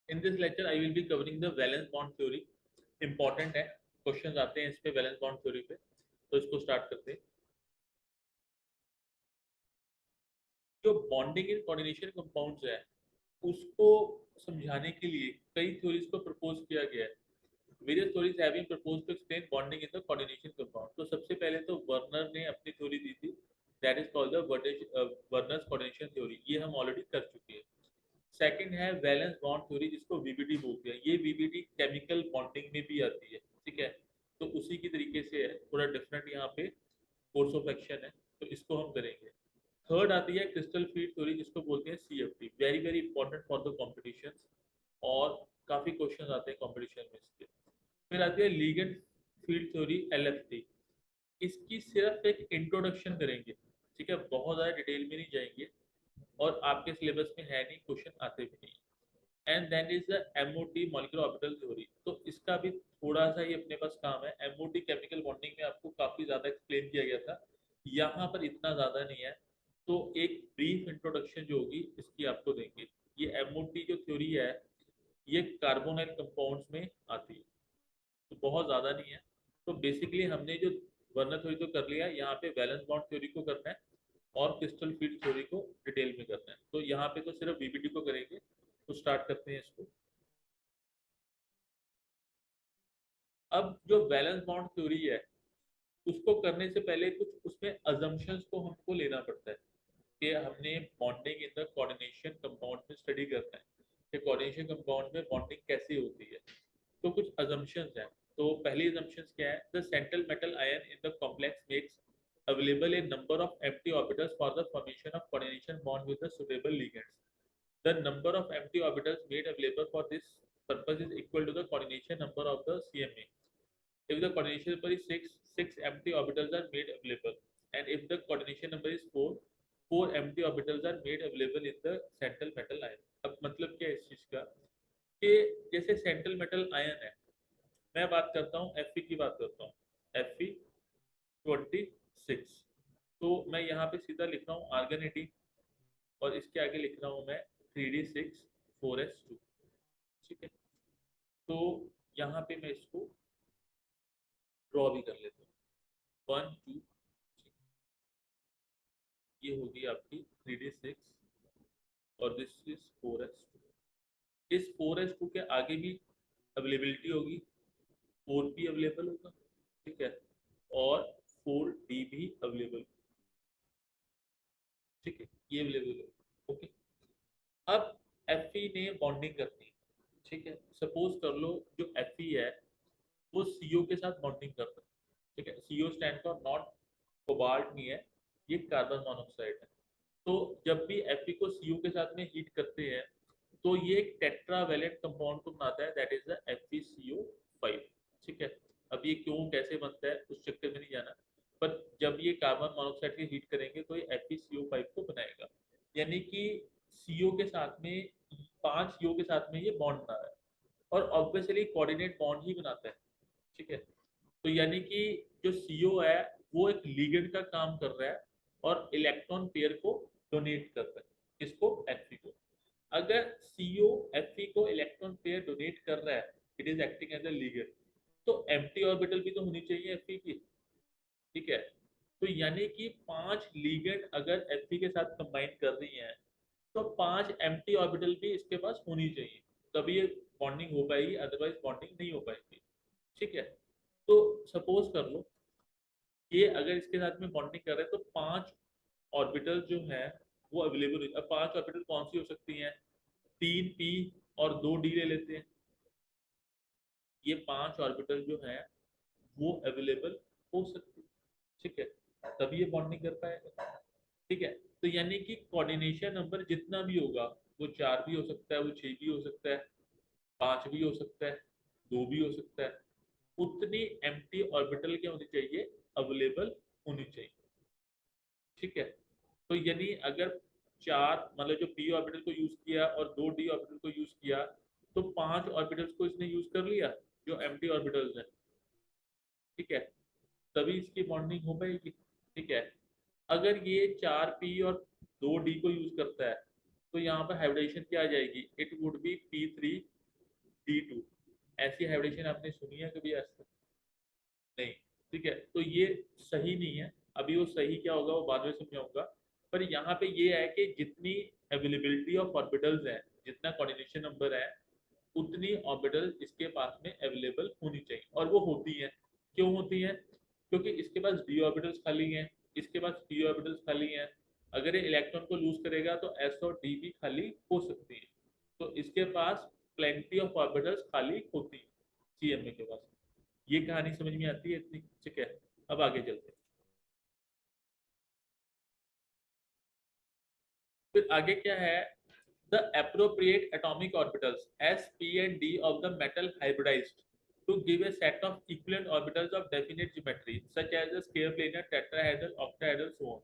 In this lecture I will be covering the valence bond theory. Important है, questions आते हैं इस पे वैलेंस बॉन्ड थ्योरी पे, तो इसको स्टार्ट करते हैं। जो बॉन्डिंग इन कोऑर्डिनेशन कंपाउंड्स है उसको समझाने के लिए कई थ्योरीज को प्रपोज किया गया है। Various theories have been proposed to explain bonding in the coordination compound. तो सबसे पहले तो वर्नर ने अपनी थ्योरी दी थी, that is called the Werner's coordination theory, ये हम ऑलरेडी कर चुके हैं। सेकंड है वैलेंस बॉन्ड थ्योरी, जिसको वीबीडी बोलते हैं। ये वीबीडी केमिकल बॉन्डिंग में भी आती है, ठीक है, तो उसी की तरीके से है, थोड़ा डिफरेंट यहाँ पे कोर्स ऑफ एक्शन है, तो इसको हम करेंगे। थर्ड आती है क्रिस्टल फील्ड थ्योरी, जिसको बोलते हैं CFT, very very important for the competition, और काफी क्वेश्चन आते हैं कॉम्पिटिशन में इसके। फिर आती है लीगेंड फील्ड थ्योरी, एलएफटी। इसकी सिर्फ एक इंट्रोडक्शन करेंगे, ठीक है, बहुत ज़्यादा डिटेल में नहीं जाएंगे, और आपके सिलेबस में है नहीं, क्वेश्चन आते भी नहीं। And then is the MOT, molecular orbital theory. तो इसका भी थोड़ा सा ही अपने पास काम है। एमओटी केमिकल बॉन्डिंग में आपको काफ़ी ज़्यादा एक्सप्लेन किया गया था, यहाँ पर इतना ज़्यादा नहीं है, तो एक ब्रीफ इंट्रोडक्शन जो होगी इसकी आपको देंगे। ये एमओटी जो थ्योरी है ये कार्बोनाइल कंपाउंड्स में आती है, तो बहुत ज़्यादा नहीं है। तो बेसिकली हमने जो वर्नर थ्योरी तो कर लिया, यहाँ पे वैलेंस बॉन्ड थ्योरी को करना है और क्रिस्टल फील्ड थ्योरी को डिटेल में करना है। तो यहाँ पे तो सिर्फ वीबीडी को करेंगे, तो स्टार्ट करते हैं इसको। अब जो वैलेंस बॉन्ड थ्योरी है उसको करने से पहले कुछ उसमें अजम्पशंस को हमको लेना पड़ता है कि हमने bonding in the coordination compound में स्टडी करना है कि कोऑर्डिनेशन कंपाउंड में बॉन्डिंग कैसे होती है। तो कुछ अजम्पशंस हैं। तो पहली अजम्पशंस क्या है, the central metal ion in the complex makes available a number of empty orbitals for the formation of coordination bond with the suitable ligands. The number of empty orbitals made available for this purpose is equal to the coordination number of the CMA. If the coordination number is 6, 6 empty orbitals are made available. And if the coordination number is 4, 4 empty orbitals are made available in the central metal ion. अब मतलब क्या है इस चीज का कि जैसे central metal ion है, मैं बात करता हूँ Fe की बात करता हूँ, Fe26। तो मैं यहाँ पे सीधा लिख रहा हूँ आर्गन 18, और इसके आगे लिख रहा हूँ मैं 3d6 4s2, ठीक है। तो यहाँ पे मैं इसको ड्रॉ भी कर लेता हूँ, 1 2, ये होगी आपकी 3d6 और दिस इज 4s2। इस 4s2 के आगे भी अवेलेबिलिटी होगी, 4p अवेलेबल होगा, ठीक है, और 4d भी अवेलेबल, ठीक है, ये अवेलेबल होगा, ओके। अब Fe ने बॉन्डिंग करनी है, ठीक है। सपोज कर लो जो Fe है वो CO के साथ बॉन्डिंग कर रहा है, ठीक है। CO stand for not cobalt नहीं है, ये कार्बन मोनोऑक्साइड है। तो जब भी Fe को CO के साथ में हीट करते हैं तो ये एक टेट्रावैलेंट कंपाउंड को बनाता है, दैट इज द FeCO5, ठीक है। अब ये क्यों कैसे बनता है उस चक्कर में नहीं जाना, पर जब ये कार्बन मोनोऑक्साइड की हीट करेंगे तो ये FeCO5 को बनाएगा, यानी कि CO के साथ में 5 CO के साथ में ये बॉन्ड बना रहा है, और ऑब्वियसली कोऑर्डिनेट बॉन्ड ही बनाता है, ठीक है। तो यानी कि जो CO है वो एक लिगेंड का काम कर रहा है और इलेक्ट्रॉन पेयर को डोनेट कर रहा है, इसको Fe को। अगर CO Fe को इलेक्ट्रॉन पेयर डोनेट कर रहा है, it is acting as a ligand, तो एम्प्टी ऑर्बिटल भी तो होनी चाहिए Fe की, ठीक है। तो यानी कि 5 लिगेंड अगर Fe के साथ कंबाइन कर रही हैं तो 5 एम्प्टी ऑर्बिटल भी इसके पास होनी चाहिए, तभी ये बॉन्डिंग हो पाएगी, अदरवाइज बॉन्डिंग नहीं हो पाएगी, ठीक है। तो सपोज कर लो ये अगर इसके साथ में बॉन्डिंग कर रहे हैं तो 5 ऑर्बिटल जो है वो अवेलेबल। अब 5 ऑर्बिटल कौन सी हो सकती हैं, 3p और 2d ले लेते हैं, ये 5 ऑर्बिटल जो है वो अवेलेबल हो सकती है, ठीक है, तभी ये बॉन्डिंग कर पाएगा, ठीक है। तो यानी कि कोऑर्डिनेशन नंबर जितना भी होगा, वो 4 भी हो सकता है, वो 6 भी हो सकता है, 5 भी हो सकता है, 2 भी हो सकता है, उतनी एम्प्टी ऑर्बिटल क्या होनी चाहिए, अवेलेबल होनी चाहिए, ठीक है। तो यानी अगर 4 मतलब जो p ऑर्बिटल को यूज किया और 2d ऑर्बिटल को यूज किया, तो 5 ऑर्बिटल्स को इसने यूज कर लिया जो एम्प्टी ऑर्बिटल्स हैं, ठीक है, तभी इसकी बॉन्डिंग हो पाएगी, ठीक है। अगर ये 4p और 2d को यूज करता है तो यहाँ पर हाइब्रिडेशन क्या आ जाएगी, it would B P3 hybridisation आपने सुनी है कभी आज तक? नहीं। ठीक है, तो ये सही नहीं है। अभी वो सही क्या होगा वो बाद में समझाऊंगा। पर यहाँ पे ये है कि जितनी अवेलेबिलिटी ऑफ ऑर्बिटल्स है, जितना कोऑर्डिनेशन नंबर है, उतनी ऑर्बिटल इसके पास में अवेलेबल होनी चाहिए, और वो होती है। क्यों होती है? क्योंकि इसके पास डी ऑर्बिटल्स खाली हैं, इसके पास पी ऑर्बिटल्स खाली हैं। अगर ये इलेक्ट्रॉन को लूज करेगा तो एस और डी भी खाली हो सकती है। तो इसके पास प्लेंटी ऑफ ऑर्बिटल्स खाली होती है सीएमए के पास। ये कहानी समझ में आती है इतनी? ठीक है, अब आगे चलते हैं। फिर आगे क्या है? The appropriate atomic orbitals s, p and d of the metal hybridized to give a set of equivalent orbitals of definite geometry such as the square planar, tetrahedral, octahedral, so on.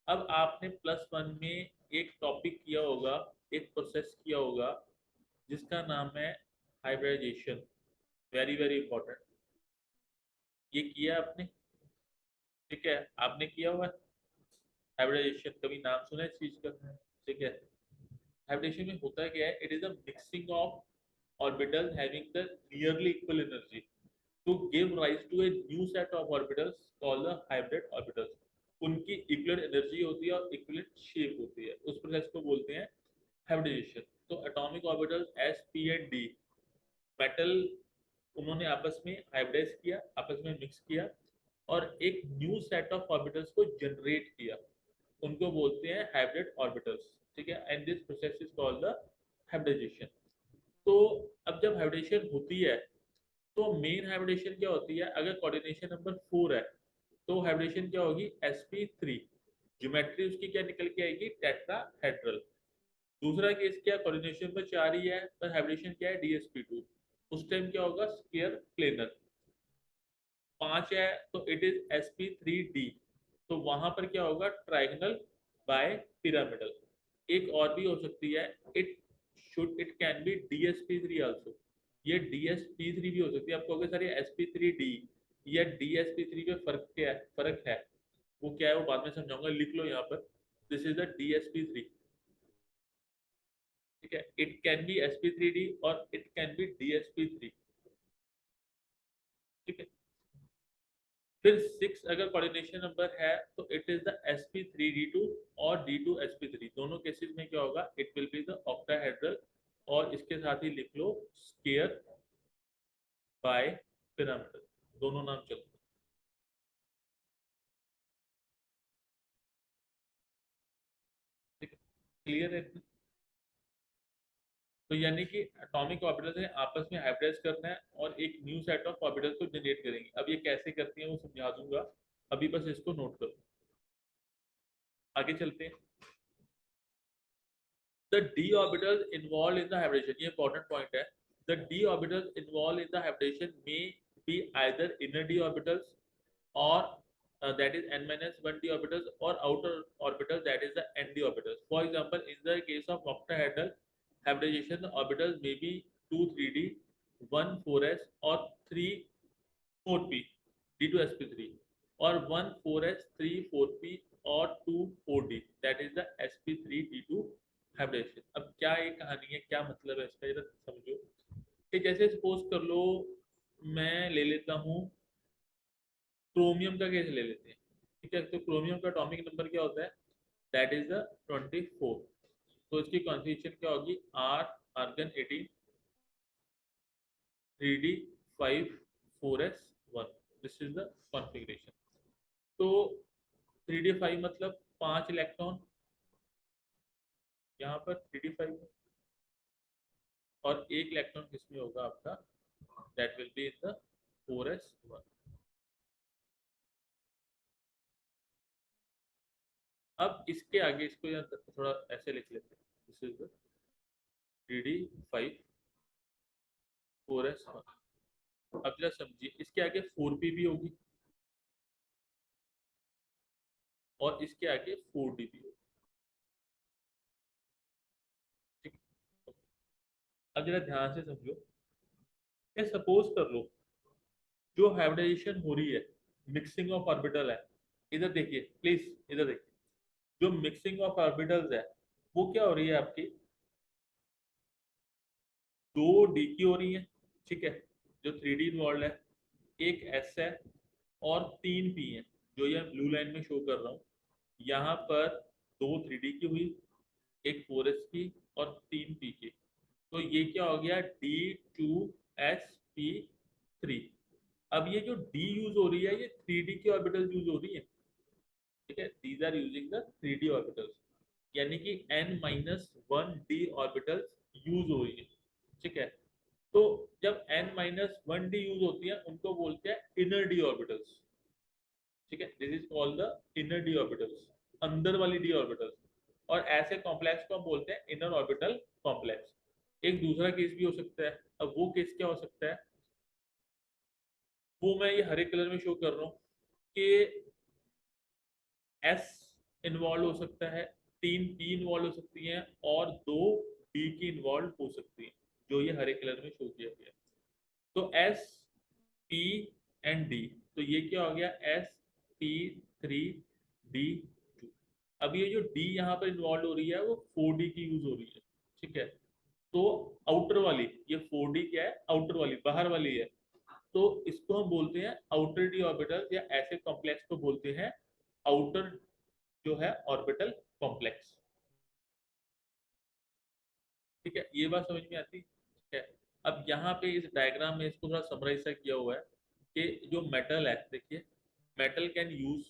अब आपने +1 में एक topic किया होगा, एक process किया होगा जिसका नाम है हाइब्रिडाइजेशन। Very very important. ये किया आपने? ठीक है, आपने किया हुआ हाइब्रिडाइजेशन, कभी नाम सुना है इस चीज का? ठीक है, हाइब्रिडेशन में होता क्या है? It is a mixing of orbitals having the nearly equal energy to give rise to a new set of orbitals called the hybrid orbitals. उनकी इक्वल एनर्जी होती है और इक्वल शेप होती है, उस प्रोसेस को बोलते हैं हाइब्रिडेशन। तो atomic orbitals S, P and D metal उन्होंने आपस में हाइब्रिडाइज किया, आपस में मिक्स किया और एक न्यू सेट ऑफ ऑर्बिटल्स को जनरेट किया, उनको बोलते हैं हाइब्रिड ऑर्बिटल्स। ठीक है, and this process is called the hybridization. तो अब जब हाइब्रिडेशन होती है तो मेन हाइब्रिडेशन क्या होती है? अगर कोऑर्डिनेशन नंबर 4 है तो हाइब्रिडेशन क्या होगी? sp3। ज्योमेट्री उसकी क्या निकल के आएगी? टेट्राहेड्रल। दूसरा केस क्या? कोऑर्डिनेशन नंबर 4 ही है पर हाइब्रिडेशन क्या है? dsp2। उस टाइम क्या होगा? Square planar. 5 है तो इट इज sp3d। तो वहां पर क्या होगा? Trigonal bipyramidal. एक और भी हो सकती है, it can be dsp3 also. ये dsp3 भी हो सकती है। आपको अगर सर ये sp3d या dsp3 में फर्क है वो क्या है वो बाद में समझाऊंगा, लिख लो यहाँ पर। This is the dsp3। ठीक है, इट कैन बी sp3d और इट कैन बी dsp3। ठीक है, फिर 6 अगर कोऑर्डिनेशन नंबर है तो इट इज द sp3d2 और d2sp3। दोनों केसेस में क्या होगा? It will be the octahedral, और इसके साथ ही लिख लो स्क्वायर बाय पिरामिडल। दोनों नाम चलते हैं। ठीक है, क्लियर है इतना? तो यानी कि एटॉमिक ऑर्बिटल्स ने आपस में हाइब्रिडाइज करना है और एक न्यू सेट ऑफ ऑर्बिटल्स को जनरेट करेंगे। अब ये कैसे करती हैं वो समझा दूंगा, अभी बस इसको नोट करो। आगे चलते हैं। The d orbitals involved in the hybridization, ये important point है। The d orbitals involved in the hybridization may be either inner d orbitals or that is n minus 1 d orbitals, or outer orbitals that is the n d orbitals. For example, in the case of octahedral hybridization, the orbitals may be 2 3d, 1 4s, or 3 4p, d2 sp3, or 1 4s, 3 4p, और 2 4d, that is the sp3 d2 hybridisation. अब क्या ये कहानी है, क्या मतलब है इसका, जरा समझो। कि जैसे सपोज कर लो मैं ले लेता हूँ क्रोमियम का केस ले लेते हैं। ठीक है, तो क्रोमियम का एटॉमिक नंबर क्या होता है? That is the 24। तो इसकी कॉन्फ़िगरेशन क्या होगी? R argon 18, 3d 5, 4s 1। This is the configuration. तो 3d5 मतलब 5 इलेक्ट्रॉन यहाँ पर 3d5 में, और एक इलेक्ट्रॉन किसमें होगा आपका? That will be in the 4s1। अब इसके आगे इसको यहाँ थोड़ा ऐसे लिख लेते हैं। This is the 3d5 4s1। अब जरा समझिए, इसके आगे 4p भी होगी और इसके आगे 4d भी होगी। ठीक है? अब जरा ध्यान से समझो। ये सपोज कर लो जो हाइब्रिडाइजेशन हो रही है, मिक्सिंग ऑफ ऑर्बिटल है। इधर देखिए प्लीज, इधर देखिए। जो मिक्सिंग ऑफ ऑर्बिटल्स है वो क्या हो रही है आपकी? 2d की हो रही है। ठीक है, जो 3D इन्वॉल्व है, एक S है और 3 P है, जो ये ब्लू लाइन में शो कर रहा हूँ। यहाँ पर 2 3D की हुई, एक 4S की और 3P की। तो ये क्या हो गया, D2sp3। अब ये जो D यूज हो रही है, ये 3D की ऑर्बिटल यूज हो रही है, ठीक है। These are using the 3D orbitals, यानी कि n-1d ऑर्बिटल्स यूज हो रही है, ठीक है। तो जब n-1d यूज होती है, उनको बोलते हैं इनर d ऑर्बिटल्स, ठीक है। This is called the inner d orbitals, अंदर वाली d ऑर्बिटल्स। और ऐसे कॉम्प्लेक्स को हम बोलते हैं इनर ऑर्बिटल कॉम्प्लेक्स। एक दूसरा केस भी हो सकता है। अब वो केस क्या हो सकता है, वो मैं ये हरे कलर में शो कर रहा हूँ कि एस इन्वॉल्व हो सकता है, 3 P इन्वॉल्व हो सकती हैं और 2 D की इन्वॉल्व हो सकती हैं, जो ये हरे कलर में शो किया गया है। तो S, P एंड D, तो ये क्या हो गया, sp3d2। अब ये जो D यहाँ पर इन्वॉल्व हो रही है, वो 4D की यूज हो रही है, ठीक है। तो आउटर वाली, ये 4D क्या है, आउटर वाली, बाहर वाली है। तो इसको हम बोलते हैं आउटर डी ऑर्बिटल, या ऐसे कॉम्प्लेक्स को बोलते हैं आउटर जो है ऑर्बिटल कॉम्प्लेक्स, ठीक है। ये बात समझ में आती, ठीक है। अब यहाँ पे इस डायग्राम में इसको थोड़ा समराइज सा किया हुआ है कि जो मेटल है, देखिए, metal can use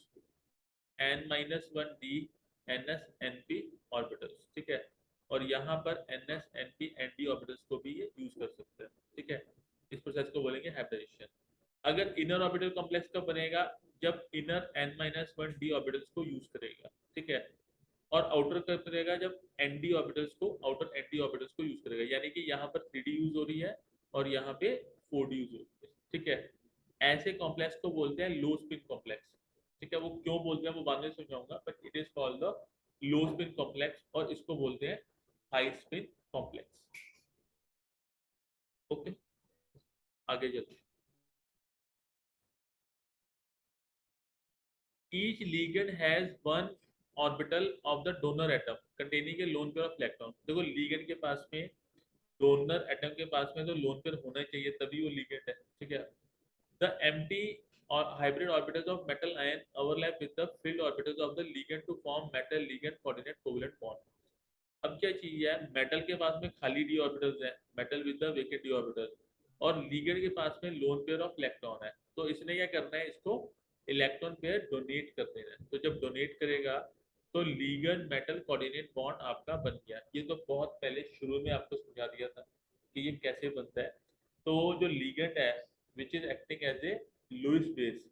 n-1d ns-np orbitals, ठीक है। और यहाँ पर ns-np-nd ऑर्बिटल्स को भी ये यूज कर सकते हैं, ठीक है। इस प्रोसेस को बोलेंगे हाइब्रिडेशन। अगर इनर ऑर्बिटल कॉम्प्लेक्स कब बनेगा, जब इनर n-1d ऑर्बिटल्स को यूज करेगा, ठीक है। और आउटर कब करेगा, जब एनडी ऑर्बिटल्स को, आउटर एनडी ऑर्बिटल्स को यूज करेगा, यानी कि यहाँ पर 3D यूज हो रही है और यहाँ पे 4D यूज हो रही है, ठीक है। ऐसे कॉम्प्लेक्स को बोलते हैं लो स्पिन कॉम्प्लेक्स, ठीक है। वो क्यों बोलते हैं वो बाद में समझाऊंगा, but it is called the low spin complex, और इसको बोलते हैं हाई स्पिन कॉम्प्लेक्स। ओके, आगे चलते हैं। Each ligand has one orbital of the donor atom containing a lone pair of electron। देखो ligand के पास में, डोनर एटम के पास में तो लोन पेयर होना चाहिए, तभी वो लिगेंड है, ठीक है। द एम्प्टी और hybrid orbitals of metal ion overlap with the field orbitals of the ligand to form metal ligand coordinate covalent bond. अब क्या चीज है, मेटल के पास में खाली डी ऑर्बिटल्स है, metal with the vacant D orbital, और लिगेंड के पास में लोन पेयर ऑफ इलेक्ट्रॉन है। तो इसने क्या करना है, इसको इलेक्ट्रॉन पेयर डोनेट कर देना है। तो जब डोनेट करेगा तो लीगेंड मेटल कोऑर्डिनेट बॉन्ड आपका बन गया। ये तो बहुत पहले शुरू में आपको समझा दिया था कि ये कैसे बनता है। तो जो लीगेंड है which is acting as a Lewis base,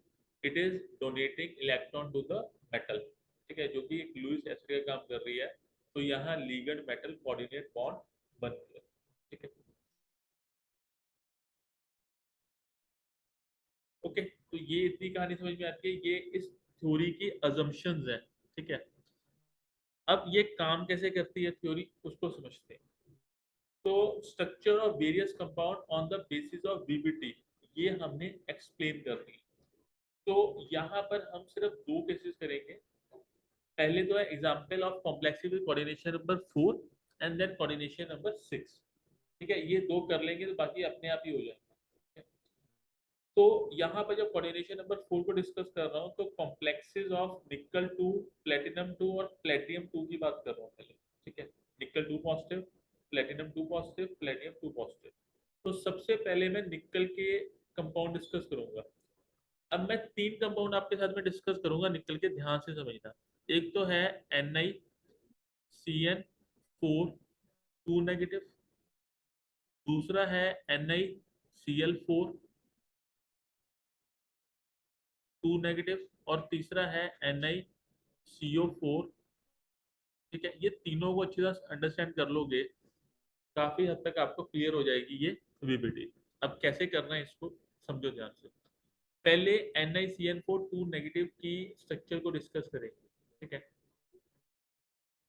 it is donating electron to the metal, ठीक है, जो कि एक लुइस एसिड का काम कर रही है। तो यहाँ लीगेंड मेटल कोऑर्डिनेट बॉन्ड बन गया, ठीक है। ओके, तो ये इतनी कहानी समझ में आती है, ये इस थ्योरी की अजम्पशंस है, ठीक है। अब ये काम कैसे करती है थ्योरी, उसको समझते हैं। तो structure of various compound on the basis of VBT, ये हमने एक्सप्लेन कर दी। तो यहाँ पर हम सिर्फ 2 केसेस करेंगे। पहले तो है example of complexity coordination number 4 and then coordination number 6, ठीक है। ये 2 कर लेंगे तो बाकी अपने आप ही हो जाएंगे। तो यहाँ पर जब कोऑर्डिनेशन नंबर 4 को डिस्कस कर रहा हूँ, तो कॉम्प्लेक्सेस ऑफ निकल 2, प्लेटिनम 2 और प्लेटियम 2 की बात कर रहा हूँ पहले, ठीक है। निकल 2 पॉजिटिव, प्लेटिनम 2 पॉजिटिव, प्लेटियम 2 पॉजिटिव। तो सबसे पहले मैं निकल के कंपाउंड डिस्कस करूंगा। अब मैं 3 कंपाउंड आपके साथ में डिस्कस करूंगा निकल के, ध्यान से समझना। एक तो है NiCN4 2 नेगेटिव, दूसरा है NiCl4 2 नेगेटिव, और तीसरा है NiCO4, ठीक है। ये तीनों को अच्छी तरह अंडरस्टैंड कर लोगे, काफी हद तक आपको क्लियर हो जाएगी ये वीबीटी। अब कैसे करना है इसको समझो ध्यान से। पहले NiCN4 2 नेगेटिव की स्ट्रक्चर को डिस्कस करेंगे, ठीक है।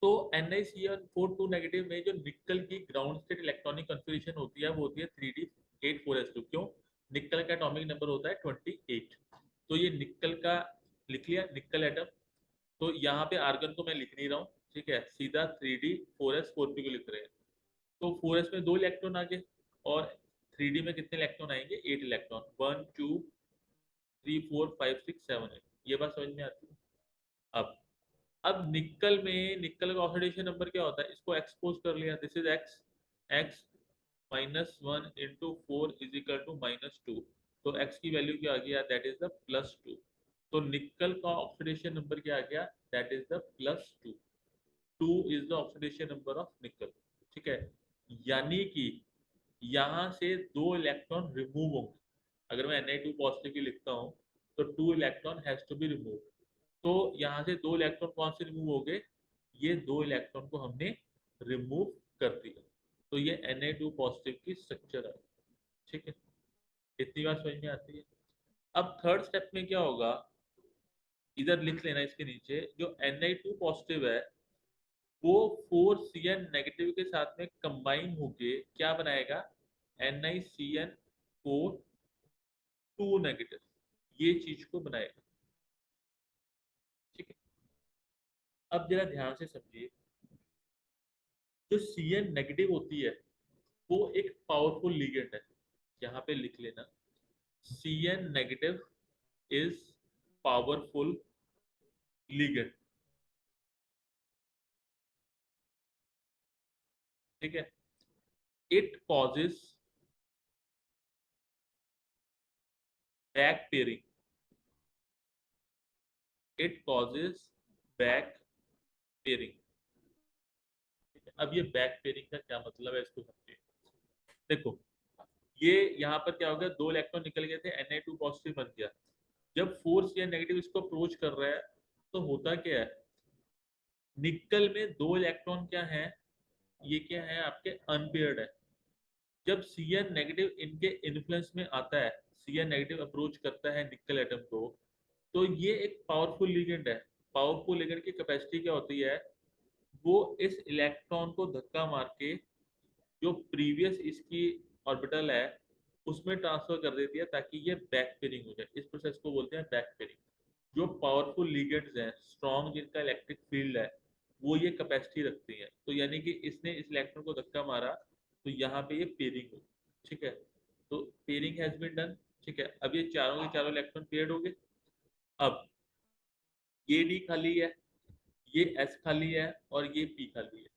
तो NiCN4 2 नेगेटिव में जो निकल की ग्राउंड स्टेट इलेक्ट्रॉनिक कॉन्फ़िगरेशन होती है, वो होती है 3d8 4s2। क्यों? निकल का एटॉमिक नंबर होता है 28। तो ये निकल का लिख लिया, निकल एटम। तो यहाँ पे आर्गन को मैं लिख नहीं रहा हूँ, ठीक है, सीधा 3d4s4p को लिख रहे हैं। तो 4s में 2 इलेक्ट्रॉन आ गए और 3D में कितने इलेक्ट्रॉन आएंगे? 8 इलेक्ट्रॉन, 1 2 3 4 5 6 7 8। ये बात समझ में आती है? अब निकल में, निकल का ऑक्सीडेशन नंबर क्या होता है? इसको एक्सपोज कर लिया, this is X, X -1 into 4 is equal to -2। तो एक्स की वैल्यू क्या आ गया? That is the +2। तो निकल का ऑक्सीडेशन नंबर क्या आ गया? That is the +2। 2 is the oxidation number of nickel. ठीक है, यानी कि यहाँ से 2 इलेक्ट्रॉन रिमूव होंगे। अगर मैं Na2 पॉजिटिव की लिखता हूँ तो 2 electron has to be remove. तो यहाँ से 2 इलेक्ट्रॉन कौन से रिमूव हो गए? ये 2 इलेक्ट्रॉन को हमने रिमूव कर दिया। तो ये Na2 पॉजिटिव की स्ट्रक्चर है। ठीक है, इतनी बात समझ में आती है? अब थर्ड स्टेप में क्या होगा, इधर लिख लेना इसके नीचे, जो Na2 पॉजिटिव है वो 4Cn नेगेटिव के साथ में कंबाइन होके क्या बनाएगा? NiCN4 2 नेगेटिव, ये चीज को बनाएगा। ठीक है, अब जरा ध्यान से समझिए, जो Cn नेगेटिव होती है वो एक पावरफुल लिगेंड है। यहाँ पे लिख लेना, Cn negative is powerful ligand. ठीक है, it causes back pairing, it causes back pairing. अब ये बैक पेयरिंग का क्या मतलब है, इसको समझिए। देखो, ये यहाँ पर क्या हो गया, 2 इलेक्ट्रॉन निकल गए थे, Na2 पॉजिटिव बन गया। जब 4Cn नेगेटिव इसको अप्रोच कर रहा है तो होता क्या है, निकल में 2 इलेक्ट्रॉन क्या है, ये क्या है आपके अनपेयर्ड है। जब Cn नेगेटिव इनके इन्फ्लुएंस में आता है, Cn नेगेटिव अप्रोच करता है निकल एटम को, तो ये एक पावरफुल लिगेंड है। पावरफुल लिगेंड की कैपेसिटी क्या होती है, वो इस इलेक्ट्रॉन को धक्का मार के जो प्रीवियस इसकी ऑर्बिटल है उसमें ट्रांसफर कर देती है, ताकि ये बैक पेयरिंग हो जाए। इस प्रोसेस को बोलते हैं बैक पेयरिंग। जो पावरफुल लिगेंड्स हैं, स्ट्रॉन्ग जिनका इलेक्ट्रिक फील्ड है, वो ये कैपेसिटी रखती हैं। तो यानी कि इसने इस इलेक्ट्रॉन को धक्का मारा तो यहाँ पे ये पेयरिंग हुई। ठीक है, तो पेयरिंग हैज बीन डन। ठीक है, अब ये चारों के चारों इलेक्ट्रॉन पेयर्ड हो गए। अब ये डी खाली है, ये एस खाली है और ये पी खाली है।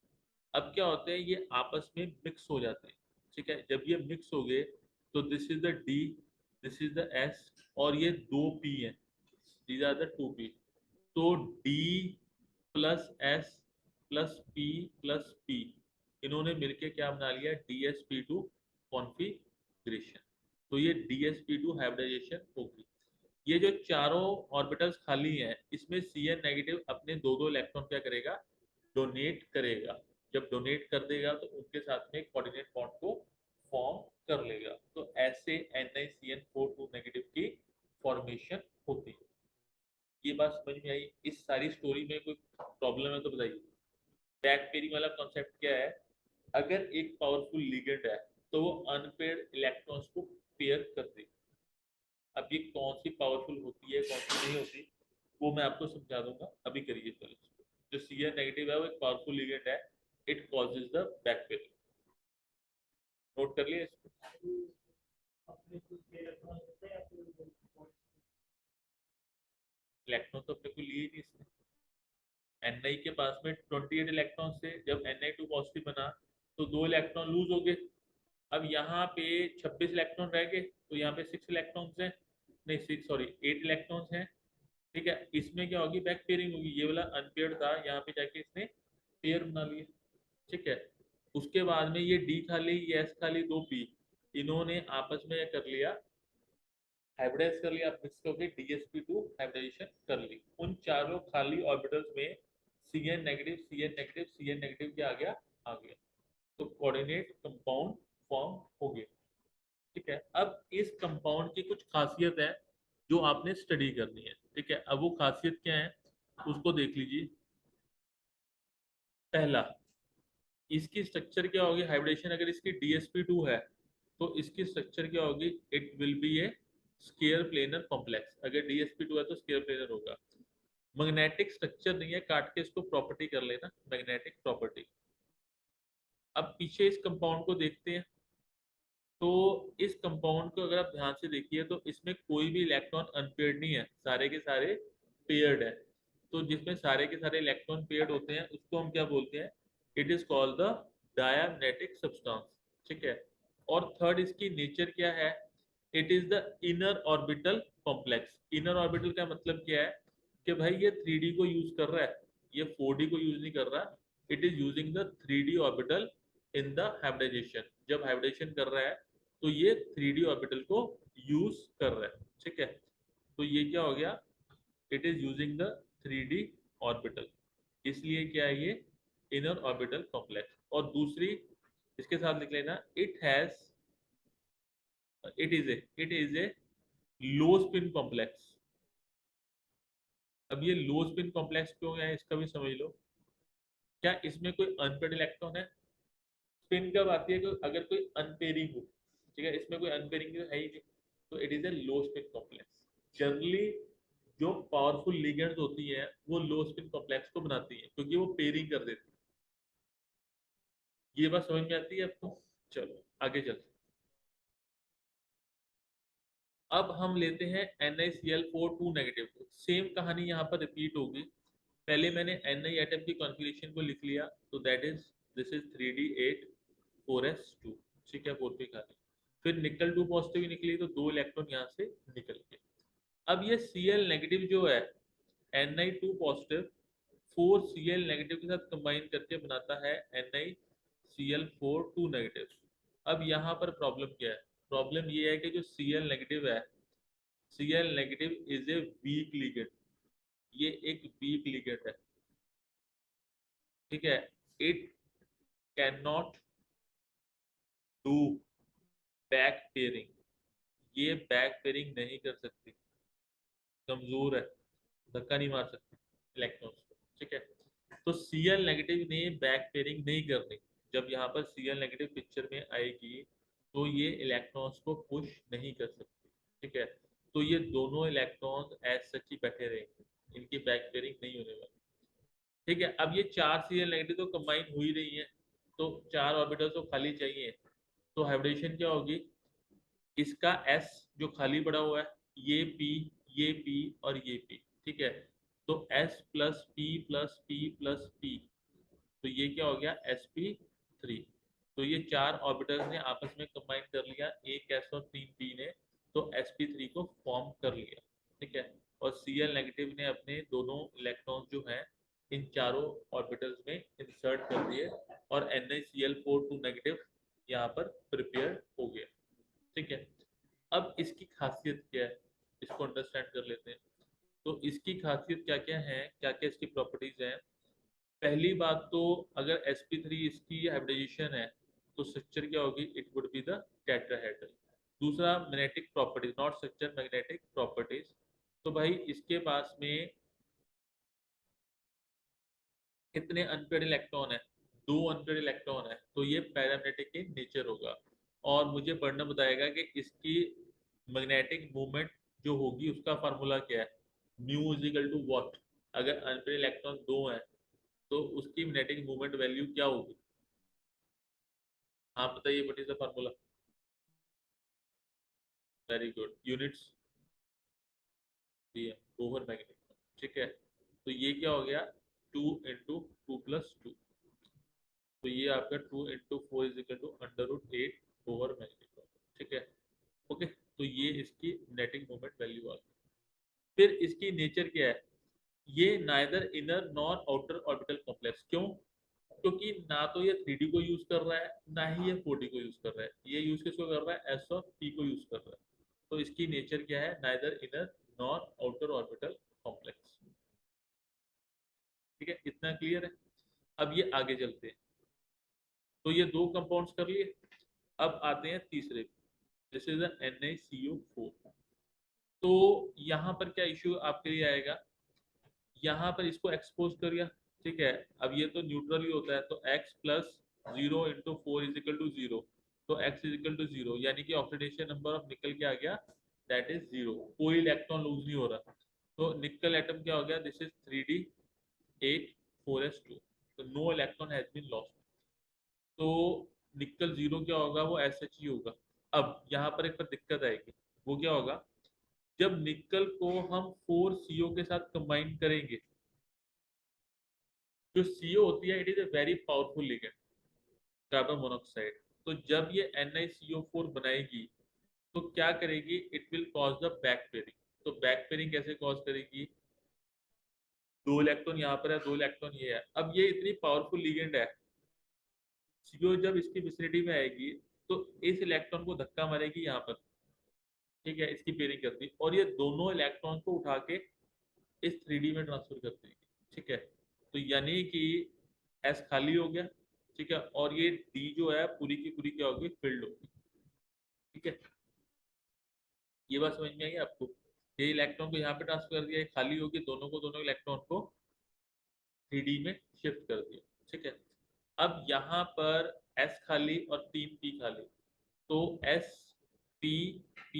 अब क्या होते हैं, ये आपस में मिक्स हो जाते हैं। ठीक है, जब ये मिक्स हो गए तो this is the D, this is the S, और ये 2 पी हैं, दीज आर द 2 पी। तो D plus S plus P इन्होंने मिलके क्या बना लिया, DsP2 कॉन्फ़िगरेशन। तो ये DsP2 हाइब्रिडाइजेशन होगी। ये जो चारों ऑर्बिटल्स खाली हैं, इसमें Cn नेगेटिव अपने दो दो इलेक्ट्रॉन क्या करेगा, डोनेट करेगा। जब डोनेट कर देगा तो उनके साथ में कोऑर्डिनेट बॉन्ड को फॉर्म कर लेगा। तो ऐसे NiCN4 2 नेगेटिव की फॉर्मेशन होती है। ये बात समझ में आई? इस सारी स्टोरी में कोई प्रॉब्लम है तो बताइए। बैक पेयरिंग वाला कॉन्सेप्ट क्या है, अगर एक पावरफुल लिगेंड है तो वो अनपेयर्ड इलेक्ट्रॉन्स को पेयर कर दे। अब ये कौन सी पावरफुल होती है, कौन सी नहीं होती, वो मैं आपको समझा दूंगा। अभी करिए पहले इसको। जो Cn नेगेटिव है वो एक पावरफुल लिगेंड है, it causes the back pairing. Note कर लिया इसको। इलेक्ट्रॉन तो अपने को लिए ही नहीं इसने। Ni के पास में 28 इलेक्ट्रॉन थे, जब Na2 पॉजिटिव बना तो 2 इलेक्ट्रॉन लूज हो गए। अब यहाँ पे 26 इलेक्ट्रॉन रह गए, तो यहाँ पे 6 इलेक्ट्रॉन्स हैं, नहीं 6 सॉरी 8 इलेक्ट्रॉन्स हैं। ठीक है, इसमें क्या होगी, बैक पेयरिंग होगी। ये वाला अनपेयर्ड था, यहाँ पे जाके इसने पेयर बना लिया। ठीक है, उसके बाद में ये डी खाली, ये एस खाली, 2 पी, इन्होंने आपस में कर लिया, हाइब्रिडाइज कर लिया, मिक्स करके DsP2 हाइब्रिडाइजेशन कर ली। उन चारों खाली ऑर्बिटल्स में Cn negative Cn negative Cn negative क्या आ गया, आ गया। तो कोऑर्डिनेट कंपाउंड फॉर्म हो गया। ठीक है, अब इस कंपाउंड की कुछ खासियत है जो आपने स्टडी करनी है। ठीक है, अब वो खासियत क्या है उसको देख लीजिए। पहला, इसकी स्ट्रक्चर क्या होगी, हाइब्रिडेशन अगर इसकी DsP2 है तो इसकी स्ट्रक्चर क्या होगी, it will be A square planar complex. अगर DsP2 है तो स्केयर प्लेनर होगा। मैग्नेटिक स्ट्रक्चर नहीं है, काट के इसको प्रॉपर्टी कर लेना, मैग्नेटिक प्रॉपर्टी। अब पीछे इस कंपाउंड को देखते हैं। तो इस कंपाउंड को अगर आप ध्यान से देखिए तो इसमें कोई भी इलेक्ट्रॉन अनपेयर्ड नहीं है, सारे के सारे पेयर्ड है। तो जिसमें सारे के सारे इलेक्ट्रॉन पेयर्ड होते हैं उसको हम क्या बोलते हैं, it is called the diamagnetic substance. ठीक है। और थर्ड इसकी नेचर क्या है, it is the inner orbital complex. Inner orbital का मतलब क्या है कि भाई ये 3D को यूज कर रहा है, ये 4D को यूज नहीं कर रहा, it is using the 3D orbital in the hybridization. जब हाइब्रिडेशन कर रहा है तो ये 3D ऑर्बिटल को यूज कर रहा है। ठीक है। तो ये क्या हो गया, it is using the 3D orbital, इसलिए क्या है ये इनर ऑर्बिटल कॉम्प्लेक्स। और दूसरी इसके साथ लिख लेना, it is a low spin complex. अब ये लो स्पिन कॉम्प्लेक्स क्यों है इसका भी समझ लो। क्या इसमें कोई अनपेयर्ड इलेक्ट्रॉन है? स्पिन कब आती है कि अगर कोई अनपेयरिंग हो। ठीक है, इसमें कोई अनपेयरिंग तो है ही नहीं, तो it is a low spin complex. Generally जो पावरफुल लिगेंड्स होती हैं वो लो स्पिन कॉम्प्लेक्स को बनाती हैं क्योंकि वो पेयरिंग कर देती है। ये बात समझ में आती है आपको? चलो आगे चलते हैं। अब हम लेते हैं NaCl4 नेगेटिव को। सेम कहानी यहाँ पर रिपीट होगी। पहले मैंने Na एटम की कॉन्फ़िगरेशन को लिख लिया, तो that is this is 3D8 4s2। ठीक है, 4 पे खाली। फिर निकल 2 पॉजिटिव निकली तो 2 इलेक्ट्रॉन यहाँ से निकल गए। अब ये Cl नेगेटिव जो है, Ni2 पॉजिटिव 4Cl नेगेटिव के साथ कंबाइन करके बनाता है NiCl4 2 नेगेटिव। अब यहाँ पर प्रॉब्लम क्या है? प्रॉब्लम ये है कि जो Cl नेगेटिव है, Cl negative is a week ligand. ये एक वीक लिगेंड है। ठीक है। It can not do back pairing. ये बैक पेयरिंग नहीं कर सकती, कमजोर है, धक्का नहीं मार सकती इलेक्ट्रॉन्स को। ठीक है। तो Cl नेगेटिव ने बैक पेयरिंग नहीं करनी। जब यहाँ पर Cl नेगेटिव पिक्चर में आएगी तो ये इलेक्ट्रॉन्स को पुश नहीं कर सकती। ठीक है। तो ये दोनों इलेक्ट्रॉन्स एज सच ही बैठे रहेंगे, इनकी बैक पेयरिंग नहीं होने वाली। ठीक है। अब ये 4 Cl नेगेटिव तो कंबाइन हो ही रही है, तो 4 ऑर्बिटल तो खाली चाहिए। तो हाइब्रिडेशन क्या होगी, इसका S जो खाली पड़ा हुआ है, ये P, ये P और ये P। ठीक है। तो S plus P plus P plus P, तो ये क्या हो गया sp3। तो ये 4 ऑर्बिटल्स ने आपस में कंबाइन कर लिया, एक s और 3 p ने, तो sp3 को फॉर्म कर लिया। ठीक है। और Cl नेगेटिव ने अपने दोनों इलेक्ट्रॉन जो हैं इन चारों ऑर्बिटल्स में इंसर्ट कर दिए और NaCl4 नेगेटिव यहाँ पर प्रिपेयर हो गया। ठीक है। अब इसकी खासियत क्या है, इसको अंडरस्टैंड कर लेते हैं। तो इसकी खासियत क्या क्या है, क्या क्या इसकी प्रॉपर्टीज हैं। पहली बात तो अगर sp3 इसकी हाइब्रिडाइजेशन है तो स्ट्रक्चर क्या होगी, it would be the tetrahedral. दूसरा magnetic properties, not structure, magnetic properties. तो भाई इसके पास में कितने अनपेयर्ड इलेक्ट्रॉन है, 2 अनपेयर्ड इलेक्ट्रॉन है, तो ये पैरामैग्नेटिक in नेचर होगा। और मुझे पढ़ना बताएगा कि इसकी मैग्नेटिक मूवमेंट जो होगी उसका फार्मूला क्या है, म्यू इजिकल टू वॉट। अगर अनपेयर्ड इलेक्ट्रॉन 2 है तो उसकी मैग्नेटिक मूवमेंट वैल्यू क्या होगी? हाँ बताइए, what is the formula? Very good, units PM over magnetic. ठीक है। तो ये क्या हो गया, 2 × 2 + 2। तो ये आपका 2 × 4 is equal to √8 over magnetic. ठीक है। ओके, तो ये इसकी नेटिंग मोमेंट वैल्यू आ गई। फिर इसकी नेचर क्या है, ये neither inner nor outer orbital complex. क्यों? क्योंकि ना तो ये 3D को यूज कर रहा है ना ही ये 4D को यूज कर रहा है, ये यूज किसको कर रहा है, S और P को यूज कर रहा है। तो इसकी नेचर क्या है, neither inner nor outer orbital complex. ठीक है, इतना क्लियर है। अब ये आगे चलते हैं। तो ये 2 कंपाउंड्स कर लिए। अब आते हैं तीसरे, दिस इज NaCO4। तो यहाँ पर क्या इश्यू आपके लिए आएगा, यहाँ पर इसको एक्सपोज कर दिया। ठीक है। अब ये तो न्यूट्रल ही होता है, तो x प्लस 0 × 4 = 0। तो x = 0, यानी कि ऑक्सीडेशन नंबर ऑफ निकल क्या आ गया, दैट इज 0। कोई इलेक्ट्रॉन लूज नहीं हो रहा। तो निकल एटम क्या हो गया, दिस इज 3D8 4s2। तो no electron has been lost. तो निकल 0 क्या होगा, वो SH ही होगा। अब यहाँ पर एक पर दिक्कत आएगी, वो क्या होगा, जब निकल को हम 4 CO के साथ कंबाइन करेंगे, जो CO होती है it is a very powerful ligand, carbon monoxide. तो जब ये NiCO4 बनाएगी तो क्या करेगी, it will cause the back pairing. तो बैक पेयरिंग कैसे कॉज करेगी, 2 इलेक्ट्रॉन यहाँ पर है, 2 इलेक्ट्रॉन ये है। अब ये इतनी पावरफुल लिगेंड है, CO जब इसकी विसिनिटी में आएगी तो इस इलेक्ट्रॉन को धक्का मारेगी यहाँ पर, ठीक है, इसकी पेयरिंग कर दी, और ये दोनों इलेक्ट्रॉन को उठा के इस 3D में ट्रांसफर कर देगी, ठीक है। तो यानी कि S खाली हो गया, ठीक है, और ये D जो है पूरी की पूरी क्या होगी, फिल्ड होगी, ठीक है। ये बात समझ में आई आपको, ये इलेक्ट्रॉन को यहाँ पे ट्रांसफर कर दिया, ये खाली होगी, दोनों को दोनों इलेक्ट्रॉन को 3D में शिफ्ट कर दिया, ठीक है। अब यहाँ पर S खाली और 3P खाली, तो S P P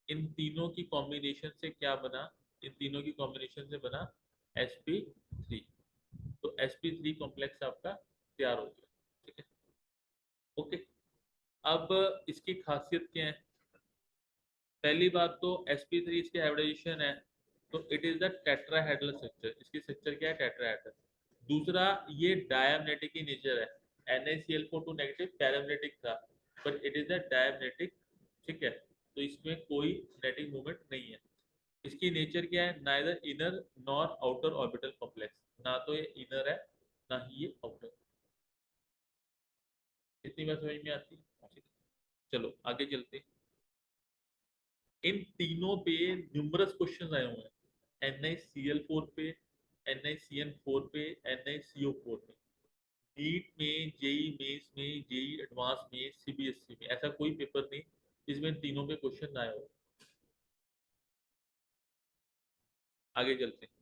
इन तीनों की कॉम्बिनेशन से क्या बना, इन तीनों की कॉम्बिनेशन से बना sp3। तो sp3 कॉम्प्लेक्स आपका तैयार हो गया, ठीक है, ओके। अब इसकी खासियत क्या है, पहली बात तो sp3 इसकी हाइब्रिडाइजेशन है, तो it is the tetrahedral structure, इसकी स्ट्रक्चर क्या है, टेट्राहेड्रल। दूसरा, ये डायमैग्नेटिक की नेचर है, NaCl4 नेगेटिव पैरामैग्नेटिक था, but it is a diamagnetic, ठीक है। तो इसमें कोई नेगेटिव मूवमेंट नहीं है। इसकी नेचर क्या है, neither inner nor outer orbital complex, ना तो ये इनर है ना ही ये आउटर। इतनी बात समझ में आती है, ठीक है। चलो आगे चलते हैं। इन तीनों पे न्यूमरस क्वेश्चन आए हुए हैं, NiCl4 पे, NiCN4 पे, NiCO4 पे। नीट में, जेई मेंस में, जेई एडवांस में, CBSE में ऐसा कोई पेपर नहीं जिसमें इन तीनों पे क्वेश्चन आए हो। आगे चलते हैं,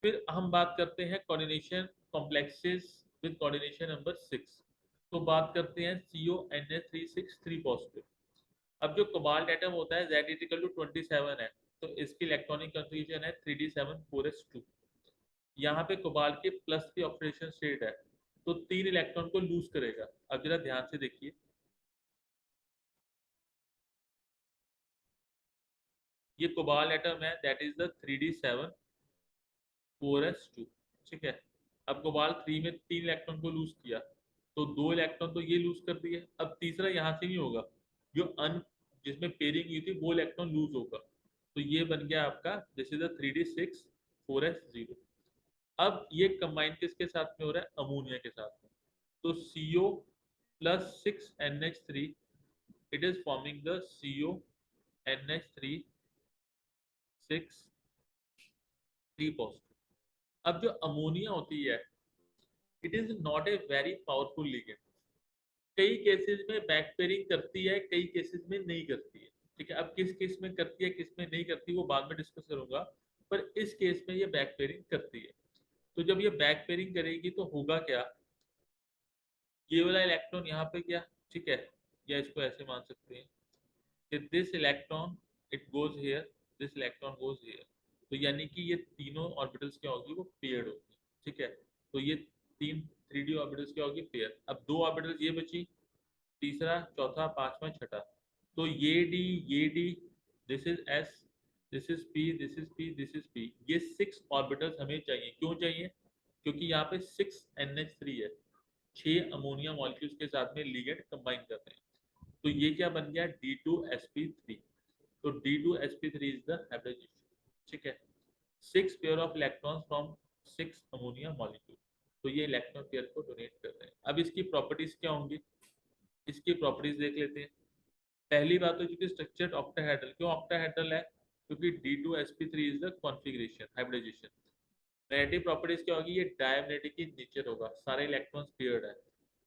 फिर हम बात करते हैं coordination complexes with coordination number 6। तो बात करते हैं CO NH3 6 3 पॉजिटिव। अब जो कोबाल्ट एटम होता है Z = 27 है, तो इसकी इलेक्ट्रॉनिक कॉन्फ़िगरेशन है 3d7 4s2। यहाँ पे कोबाल्ट की प्लस की ऑक्सीडेशन स्टेट है, तो 3 इलेक्ट्रॉन को लूज करेगा। अब जरा ध्यान से देखिए, ये कोबाल्ट एटम है, that is the 3d7 4s2, ठीक है। अब कोबाल्ट 3 में 3 इलेक्ट्रॉन को लूज किया, तो 2 इलेक्ट्रॉन तो ये लूज कर दिए। अब तीसरा यहाँ से नहीं होगा, जो अन जिसमें पेयरिंग हुई थी वो इलेक्ट्रॉन लूज होगा, तो ये बन गया आपका this is the 3d6 4s0। अब ये कंबाइन किसके साथ में हो रहा है, अमोनिया के साथ में। तो CO+6NH3, it is forming the CO NH3 6 3 positive. अब जो अमोनिया होती है it is not a very powerful ligand. कई केसेस में बैक पेयरिंग करती है, कई केसेस में नहीं करती है, ठीक है। अब किस केस में करती है किस में नहीं करती वो बाद में डिस्कस करूंगा, पर इस केस में ये बैक पेयरिंग करती है। तो जब ये बैक पेयरिंग करेगी तो होगा क्या, ये वाला इलेक्ट्रॉन यहाँ पे गया, ठीक है, या इसको ऐसे मान सकते हैं कि this electron it goes here, this electron goes here. तो यानी कि ये तीनों ऑर्बिटल्स क्या होगी, वो पेयर्ड होगी, ठीक है। तो ये तीन 3D ऑर्बिटल्स क्या होगी, पेयर। अब 2 ऑर्बिटल्स ये बची, तीसरा चौथा पांचवा छठा। तो ये D this is S, this is P, this is P, this is P, ये 6 ऑर्बिटल्स हमें चाहिए। क्यों चाहिए, क्योंकि यहाँ पे 6NH3 है, 6 अमोनिया मॉलिक्यूल्स के साथ में लिगेंड कंबाइन कर रहे हैं। तो ये क्या बन गया, D2sp3। तो D2sp3 इज द हाइब्रिडाइजेशन, ठीक है। 6 pair of electrons from 6 ammonia molecule. तो ये इलेक्ट्रॉन पेयर को डोनेट कर रहे हैं। अब इसकी प्रॉपर्टीज क्या होंगी, इसकी प्रॉपर्टीज देख लेते हैं। पहली बात तो क्योंकि स्ट्रक्चर ऑक्टाहेड्रल, क्यों ऑक्टाहेड्रल है, क्योंकि D2sp3 is the configuration hybridization. Negative properties क्या होगी, ये डायमैग्नेटिक in नेचर होगा, सारे इलेक्ट्रॉन्स पेयर्ड है।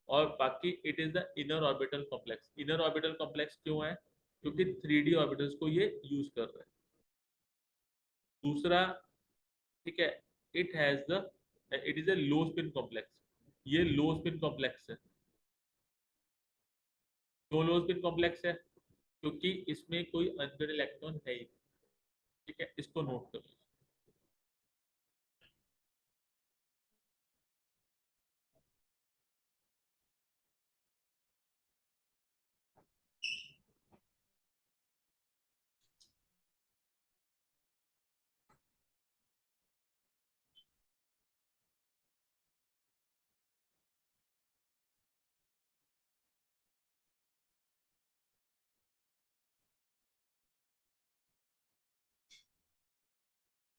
और बाकी it is the inner orbital complex. Inner orbital complex क्यों है, क्योंकि 3D ऑर्बिटल्स को ये यूज कर रहे हैं। दूसरा, ठीक है, it has the it is a low spin complex, ये लो स्पिन कॉम्प्लेक्स है। क्यों लो स्पिन कॉम्प्लेक्स है, क्योंकि इसमें कोई अनपेयर्ड इलेक्ट्रॉन है ही नहीं, ठीक है, इसको नोट कर लो।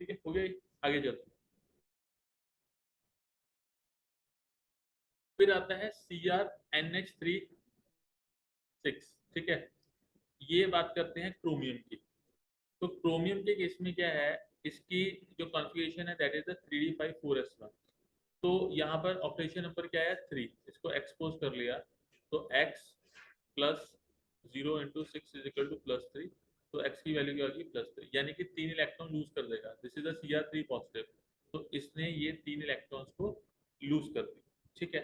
ठीक है, हो गया ये? आगे चलते हैं। फिर आता है CrNH3 6, ठीक है। ये बात करते हैं क्रोमियम की। तो क्रोमियम के केस में क्या है, इसकी जो कॉन्फ़िगरेशन है that is the 3d5 4s1। तो यहाँ पर ऑपरेशन नंबर क्या है 3, इसको एक्सपोज कर लिया। तो x प्लस 0 × 6 = +3। तो x की वैल्यू क्या होगी +3, यानी कि 3 इलेक्ट्रॉन लूज कर देगा। This is the Cr3 positive. तो इसने ये 3 इलेक्ट्रॉन्स को लूज कर दी, ठीक है।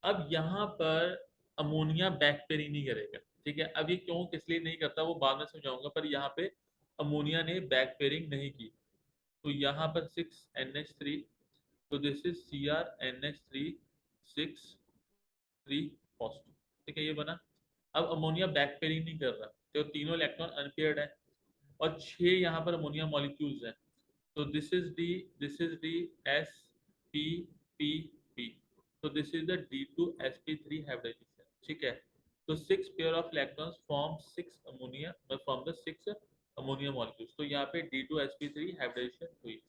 अब यहाँ पर अमोनिया बैक पेयरिंग नहीं करेगा, ठीक है। अब ये क्यों किस लिए नहीं करता वो बाद में समझाऊंगा, पर यहाँ पे अमोनिया ने बैक पेयरिंग नहीं की। तो यहाँ पर 6NH3, तो दिस इज CrNH3 6 3 पॉजिटिव, ठीक है, ये बना। अब अमोनिया बैक पेयरिंग नहीं कर रहा, तो तीनों इलेक्ट्रॉन अनपेयर्ड है और 6 यहाँ पर अमोनिया मॉलिक्यूल्स हैं। तो दिस इज दी SP तो this is the D2sp3 hybridization, ठीक है। तो 6 pair of electrons form 6 ammonia from the 6 ammonia molecules. तो यहाँ पे D2sp3 हाइब्रिडाइजेशन हुई।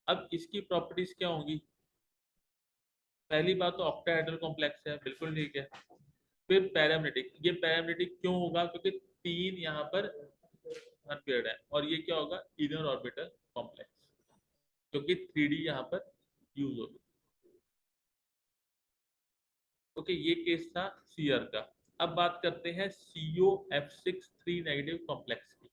अब इसकी प्रॉपर्टीज क्या होंगी? पहली बात तो ऑक्टाहेड्रल कॉम्प्लेक्स है, बिल्कुल ठीक है। फिर पैरामेग्नेटिक, ये पैरामेग्नेटिक क्यों होगा? क्योंकि 3 यहाँ पर अनपेयर्ड है। और ये क्या होगा? इनर ऑर्बिटल कॉम्प्लेक्स, क्योंकि 3D यहाँ पर यूज होगी। ओके, ये केस था Cr का। अब बात करते हैं COF6 3 नेगेटिव कॉम्प्लेक्स की।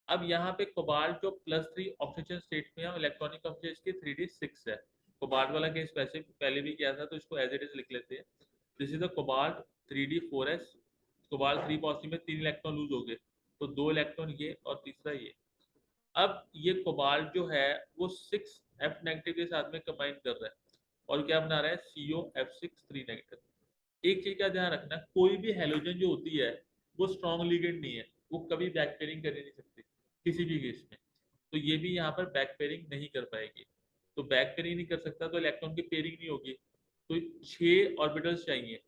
अब यहाँ पे कोबाल्ट जो +3 ऑक्सीजन स्टेट में है, इलेक्ट्रॉनिक कॉन्फ़िगरेशन इसकी 3d6 है। कोबाल्ट वाला केस वैसे पहले भी किया था, तो इसको एज इट इज लिख लेते हैं। This is the cobalt 3d4s। Cobalt 3 positive में 3 इलेक्ट्रॉन लूज हो गए, तो 2 इलेक्ट्रॉन ये और तीसरा ये। अब ये कोबाल्ट जो है वो 6f नेगेटिव के साथ में कंबाइन कर रहा है और क्या बना रहा है? COF6 3 negative. एक चीज का ध्यान रखना, कोई भी हेलोजन जो होती है वो स्ट्रॉन्ग लिगेंड नहीं है, वो कभी बैक पेयरिंग कर ही नहीं सकती किसी भी केस में। तो ये भी यहाँ पर बैक पेयरिंग नहीं कर पाएगी। तो बैक पेयरिंग नहीं कर सकता तो इलेक्ट्रॉन की पेयरिंग नहीं होगी। तो 6 ऑर्बिटल्स चाहिए।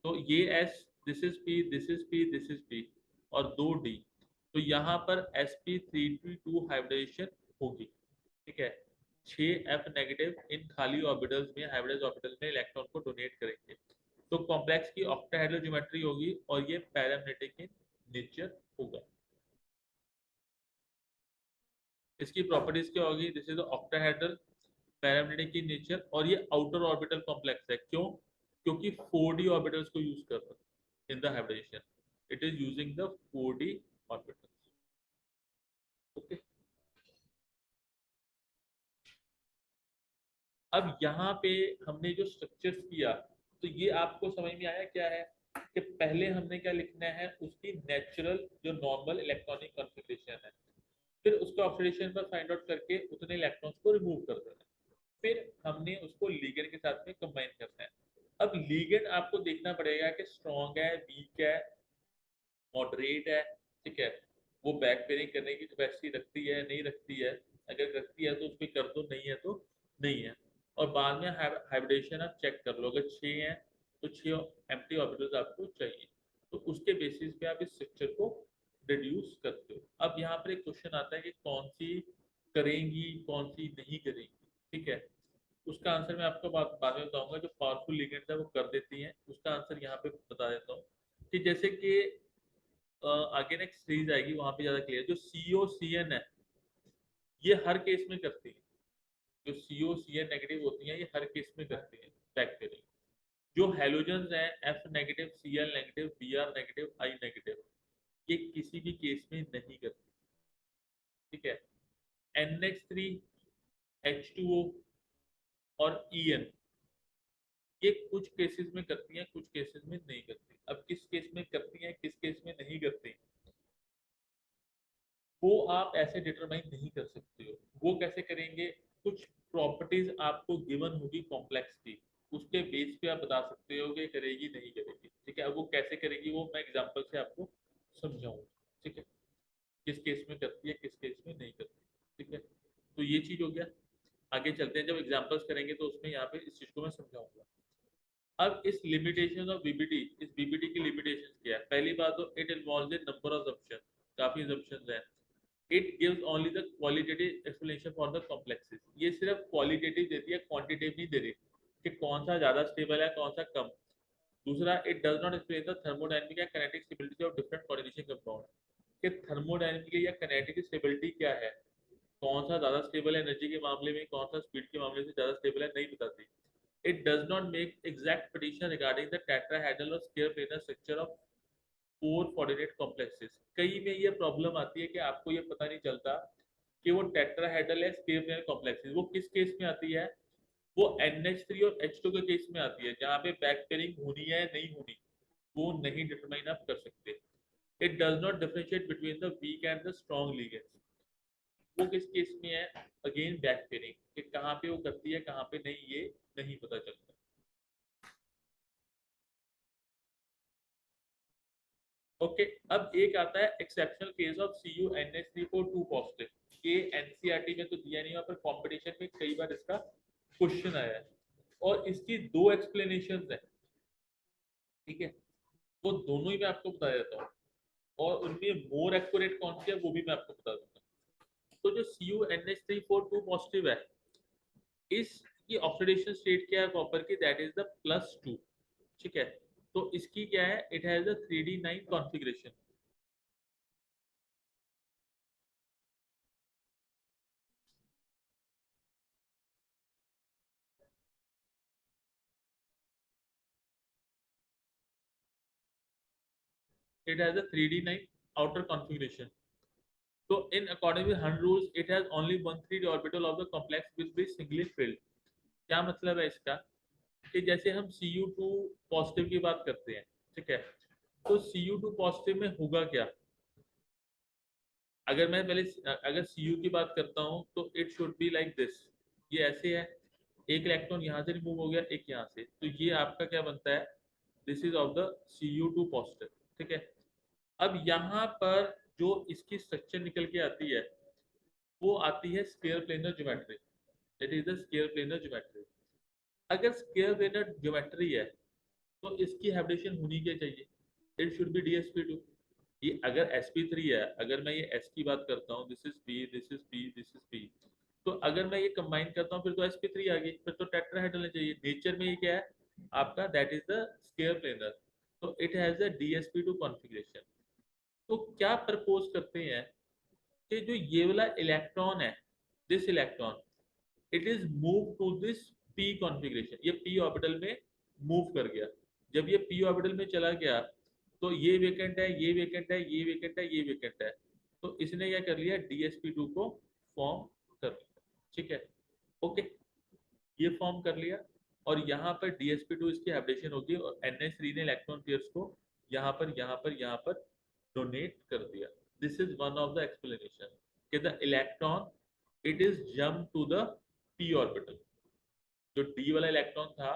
तो ये S, this is P, this is P, this is P और 2 D। तो यहाँ पर sp3p2 हाइब्रिडेशन होगी, ठीक है। 6f नेगेटिव इन खाली ऑर्बिटल्स में, हाइब्रिडाइज्ड ऑर्बिटल में इलेक्ट्रॉन को डोनेट करेंगे। तो कॉम्प्लेक्स की ऑक्टाहेड्रल ज्योमेट्री होगी और ये पैरामेग्नेटिक इन नेचर होगा। इसकी प्रॉपर्टीज क्या होगी? This is octahedral, paramagnetic in nature और ये आउटर ऑर्बिटल कॉम्प्लेक्स है। क्यों? क्योंकि 4D ऑर्बिटल्स को यूज कर रहा है in the hybridization. It is using the 4D orbitals. Okay, अब यहाँ पे हमने जो स्ट्रक्चर्स किया, तो ये आपको समझ में आया क्या है? कि पहले हमने क्या लिखना है? उसकी नेचुरल जो नॉर्मल इलेक्ट्रॉनिक कॉन्फ़िगरेशन है, फिर उसका ऑक्सीडेशन पर फाइंड आउट करके उतने इलेक्ट्रॉन्स को रिमूव कर देना है। फिर हमने उसको लीगेंड के साथ में कंबाइन करना है। अब लीगेंड आपको देखना पड़ेगा कि स्ट्रॉन्ग है, वीक है, मॉडरेट है, ठीक है। वो बैक पेयरिंग करने की कैपेसिटी रखती है, नहीं रखती है। अगर रखती है तो उस पर कर दो, नहीं है तो नहीं है। और बाद में हाइब्रिडेशन आप चेक कर लो, अगर 6 हैं तो 6 एम्प्टी ऑर्बिटल्स आपको चाहिए। तो उसके बेसिस पे आप इस स्ट्रक्चर को रिड्यूस करते हो। अब यहाँ पर एक क्वेश्चन आता है कि कौन सी करेंगी, कौन सी नहीं करेंगी, ठीक है। उसका आंसर मैं आपको बाद में बताऊंगा। जो पावरफुल लिगेंड्स है वो कर देती हैं, उसका आंसर यहाँ पे बता देता हूँ। कि जैसे कि आगे नेक्स्ट सीरीज आएगी वहां पे ज्यादा क्लियर। जो COCN है ये हर केस में करती है। जो COCN नेगेटिव होती हैं ये हर केस में करती है बैक्टीरिया। जो हेलोजेंस हैं F negative, Cl negative, Br negative, I negative, ये किसी भी केस में नहीं करती, ठीक है। NH3 H2O और En ये कुछ केसेस में करती हैं, कुछ केसेस में नहीं करती। अब किस केस में करती हैं, किस केस में नहीं करती, वो आप ऐसे डिटरमाइन नहीं कर सकते हो। वो कैसे करेंगे? कुछ प्रॉपर्टीज आपको गिवन होगी कॉम्प्लेक्स की, उसके बेस पे आप बता सकते हो कि करेगी नहीं करेगी, ठीक है। अब वो कैसे करेगी वो मैं एग्जांपल से आपको समझाऊंगा, ठीक है। किस केस में करती है, किस केस में नहीं करती, ठीक है। तो ये चीज हो गया। आगे चलते हैं, जब एग्जाम्पल्स करेंगे तो उसमें यहाँ पे इस चीज को मैं समझाऊंगा। अब इस लिमिटेशन ऑफ बीबीटी, इस बीबीटी की लिमिटेशन क्या है? पहली बात तो it involves A number of assumptions, काफी assumptions हैं। It gives only the qualitative explanation for the complexes. ये सिर्फ क्वालिटेटिव देती है, क्वांटिटेटिव नहीं दे रही कि कौन सा ज्यादा स्टेबल है कौन सा कम। दूसरा, it does not explain the thermodynamic या kinetic stability of different coordination compound, कि थर्मोडायनेमिकली या काइनेटिक स्टेबिलिटी क्या है, कौन सा ज्यादा स्टेबल है एनर्जी के मामले में, कौन सा स्पीड के मामले से ज्यादा स्टेबल है, नहीं बताती। It does not make exact prediction regarding the tetrahedral और square planar structure of 4 coordinate complexes. कई में ये प्रॉब्लम आती है कि आपको ये पता नहीं चलता कि वो टेट्राहेड्रल है स्क्वायर प्लेनर कॉम्प्लेक्सेस, वो किस केस में आती है। वो NH3 और H2 के केस में आती है, जहाँ पे बैक पेयरिंग होनी है नहीं होनी वो नहीं डिटरमाइन आप कर सकते। It does not differentiate between the weak and the strong ligands. वो किस केस में है, अगेन बैक पेयरिंग, कि कहाँ पे वो करती है कहाँ पे नहीं, ये नहीं पता चलता। ओके अब एक आता है exceptional case of CuNH3 positive. ये एनसीईआरटी में तो दिया नहीं, पर कंपटीशन में कई बार इसका क्वेश्चन आया है और इसकी दो एक्सप्लेनेशन है। ठीक है, वो दोनों ही मैं आपको बता देता हूँ और उनमें मोर एक्यूरेट कौन सी है वो भी मैं आपको बता दूंगा। तो जो CuNH3 पॉजिटिव है, इसकी ऑक्सीडेशन स्टेट क्या है कॉपर की, दैट इज द +2। ठीक है, तो इसकी क्या है, it has the 3D9 configuration. It has a 3D9 outer configuration. So in according with Hund rules, it has only 1/3 orbital of the complex will be singly filled. क्या मतलब है इसका, कि जैसे हम Cu2 पॉजिटिव की बात करते हैं, ठीक है, तो Cu2 पॉजिटिव में होगा क्या। अगर मैं पहले अगर Cu की बात करता हूँ तो it should be like this, ये ऐसे है, एक इलेक्ट्रॉन यहाँ से रिमूव हो गया एक यहाँ से, तो ये आपका क्या बनता है, this is of the Cu2 positive. ठीक है, अब यहाँ पर जो इसकी स्ट्रक्चर निकल के आती है वो आती है square planar geometry. It is the square planar geometry. अगर स्क्वायर प्लेनर ज्योमेट्री है तो इसकी हैबिटेशन होनी क्या चाहिए, इट शुड बी DsP2। ये अगर sp3 है, अगर मैं ये s की बात करता हूँ, this is p, this is p, this is p, तो अगर मैं ये कंबाइन करता हूँ फिर तो sp3 आ गई, फिर तो टेट्राहेड्रल चाहिए। नेचर में ये क्या है आपका, that is the square planar, तो it has the DsP2 configuration. तो क्या प्रपोज करते हैं कि जो ये वाला इलेक्ट्रॉन है, this electron, it is move to this p configuration, ये p ऑर्बिटल में मूव कर गया। जब ये p ऑर्बिटल में चला गया तो ये वेकेंट है, ये वेकेंट है, ये वेकेंट है, ये वेकेंट है, तो इसने क्या कर लिया, DsP2 को फॉर्म कर लिया। ठीक है, ओके, ये फॉर्म कर लिया और यहाँ पर DsP2 इसकी हैबिटेशन होगी और NH3 ने इलेक्ट्रॉन पेयर्स को यहाँ पर यहाँ पर यहाँ पर डोनेट कर दिया। This is one of the explanation कि the electron it is jump to the p orbital. जो d वाला इलेक्ट्रॉन था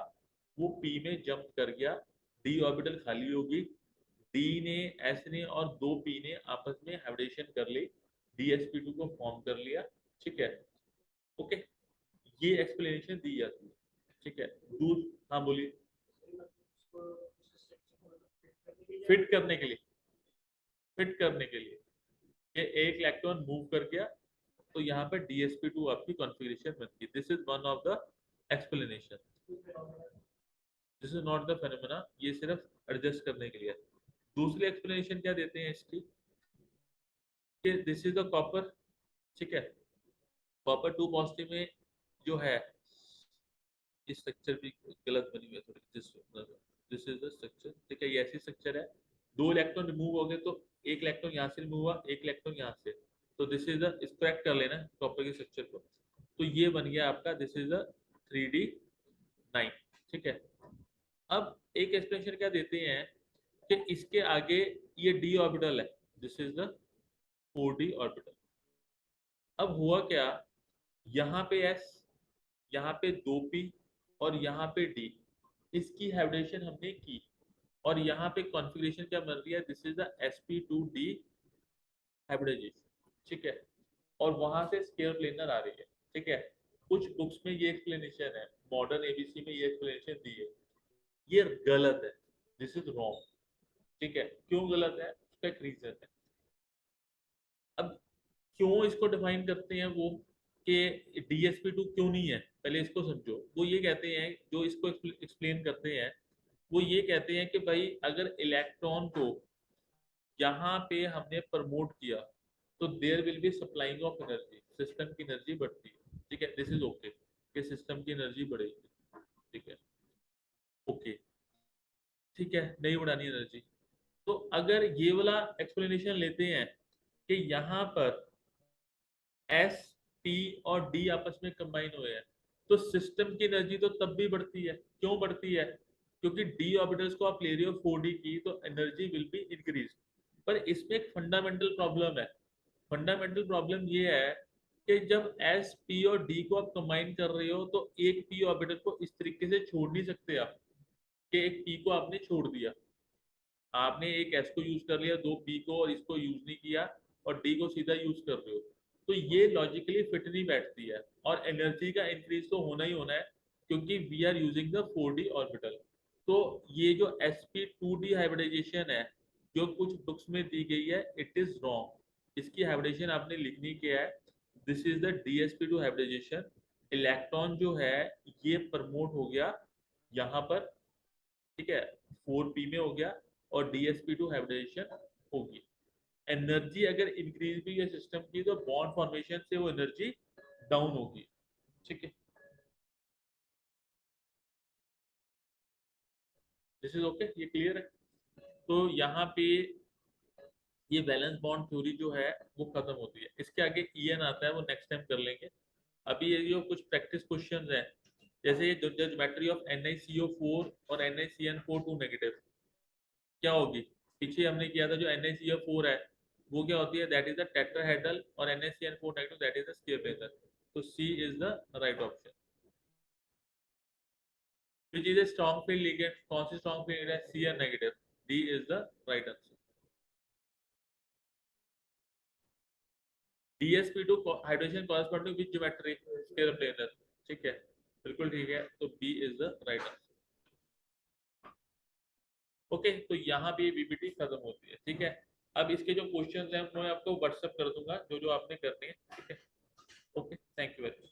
वो p में जंप कर गया, d ऑर्बिटल खाली होगी, d ने, s ने और दो p ने आपस में हाइब्रिडेशन कर ली, DsP2 को फॉर्म कर लिया। ठीक है, ओके, ये एक्सप्लेनेशन दी जाती है। ठीक है, दूर, हाँ बोलिए। फिट करने के लिए, फिट करने के लिए ये एक इलेक्ट्रॉन मूव कर गया तो यहाँ पर DsP2 आपकी कॉन्फ़िगरेशन बनती है। This is one of the explanation, this is not the phenomena, ये सिर्फ एडजस्ट करने के लिए। दूसरी एक्सप्लेनेशन क्या देते हैं इसकी, कि दिस इज द कॉपर। ठीक है, कॉपर 2 पॉजिटिव में जो है, ये स्ट्रक्चर भी गलत बनी हुई है थोड़ी, दिस इज द स्ट्रक्चर। ठीक है, ये ऐसी स्ट्रक्चर है, दो इलेक्ट्रॉन रिमूव हो गए तो एक इलेक्ट्रॉन यहाँ से रिमूव हुआ, एक इलेक्ट्रॉन यहाँ से, तो दिस इज द, इसको करेक्ट कर लेना कॉपर के स्ट्रक्चर को, तो ये बन गया आपका, दिस इज द 3D9। ठीक है, अब एक एक्सप्लेनेशन क्या देते हैं कि इसके आगे ये d ऑर्बिटल है, this is the 4D orbital. अब हुआ क्या, यहाँ पे s, यहाँ पे 2p और यहाँ पे d, इसकी हाइब्रिडेशन हमने की और यहाँ पे कॉन्फ़िगरेशन क्या बन रही है, this is the sp2d hybridisation. ठीक है, और वहां से स्क्वायर प्लेनर आ रही है। ठीक है, कुछ बुक्स में ये एक्सप्लेनेशन है, मॉडर्न एबीसी में ये एक्सप्लेनेशन दी है, ये गलत है, दिस इज रॉन्ग। ठीक है, क्यों गलत है, उसका एक रीजन है। अब क्यों इसको डिफाइन करते हैं वो कि DsP2 क्यों नहीं है, पहले इसको समझो। वो ये कहते हैं, जो इसको एक्सप्लेन करते हैं, वो ये कहते हैं कि भाई अगर इलेक्ट्रॉन को यहाँ पे हमने प्रमोट किया तो there will be supplying of energy, system की एनर्जी बढ़ती है। ठीक है, दिस इज ओके कि सिस्टम की एनर्जी बढ़ेगी। ठीक है, ओके, ठीक है, नहीं बढ़ानी एनर्जी। तो अगर ये वाला एक्सप्लेनेशन लेते हैं कि यहाँ पर एस पी और डी आपस में कंबाइन हुए हैं, तो सिस्टम की एनर्जी तो तब भी बढ़ती है। क्यों बढ़ती है? क्योंकि डी ऑर्बिटल्स को आप ले रहे हो 4d की, तो एनर्जी विल बी इंक्रीज। पर इसमें एक फंडामेंटल प्रॉब्लम है। फंडामेंटल प्रॉब्लम ये है कि जब एस पी और डी को आप कंबाइन कर रहे हो, तो एक पी ऑर्बिटल को इस तरीके से छोड़ नहीं सकते आप कि एक पी को आपने छोड़ दिया। आपने एक एस को यूज कर लिया, दो पी को, और इसको यूज नहीं किया, और डी को सीधा यूज कर रहे हो, तो ये लॉजिकली फिट नहीं बैठती है। और एनर्जी का इंक्रीज तो होना ही होना है, क्योंकि we are using the 4d orbital. तो ये जो sp2d हाइब्रिडाइजेशन है, जो कुछ बुक्स में दी गई है, इट इज रॉन्ग। इसकी हाइब्रिडाइजेशन आपने लिखनी क्या है? This is the dsp2 hybridization. Electron जो है ये प्रमोट हो गया यहाँ पर, ठीक है, 4p में हो गया, और DsP2 हाइब्रिडाइजेशन होगी। एनर्जी अगर इंक्रीज भी है सिस्टम की, तो बॉन्ड फॉर्मेशन से वो एनर्जी डाउन होगी। ठीक है, दिस इज ओके, ये क्लियर है? तो यहाँ पे ये बैलेंस बॉन्ड थ्योरी जो है वो खत्म होती है। इसके आगे EN आता है, वो नेक्स्ट टाइम कर लेंगे। अभी ये जो कुछ प्रैक्टिस क्वेश्चंस हैं, जैसे ये ज्योमेट्री ऑफ NiCO4 और NiCN4 2 नेगेटिव क्या होगी? पीछे हमने किया था, जो NiCO4 है वो क्या होती है? दैट इज द टेट्राहेड्रल, और NiCN4 negative that is the square breaker. तो C is the right option. Which is a strong field ligand? कौन सी strong field है? Cn negative. D is the right answer. DsP2 hydrogen corresponding with geometry scalar planar. ठीक है, बिल्कुल ठीक है, तो B is the right answer. Okay, तो यहाँ पे बीपीटी खत्म होती है। ठीक है, अब इसके जो क्वेश्चंस हैं मैं आपको व्हाट्सएप कर दूंगा, जो जो आपने करने हैं। ठीक है, okay, thank you very much.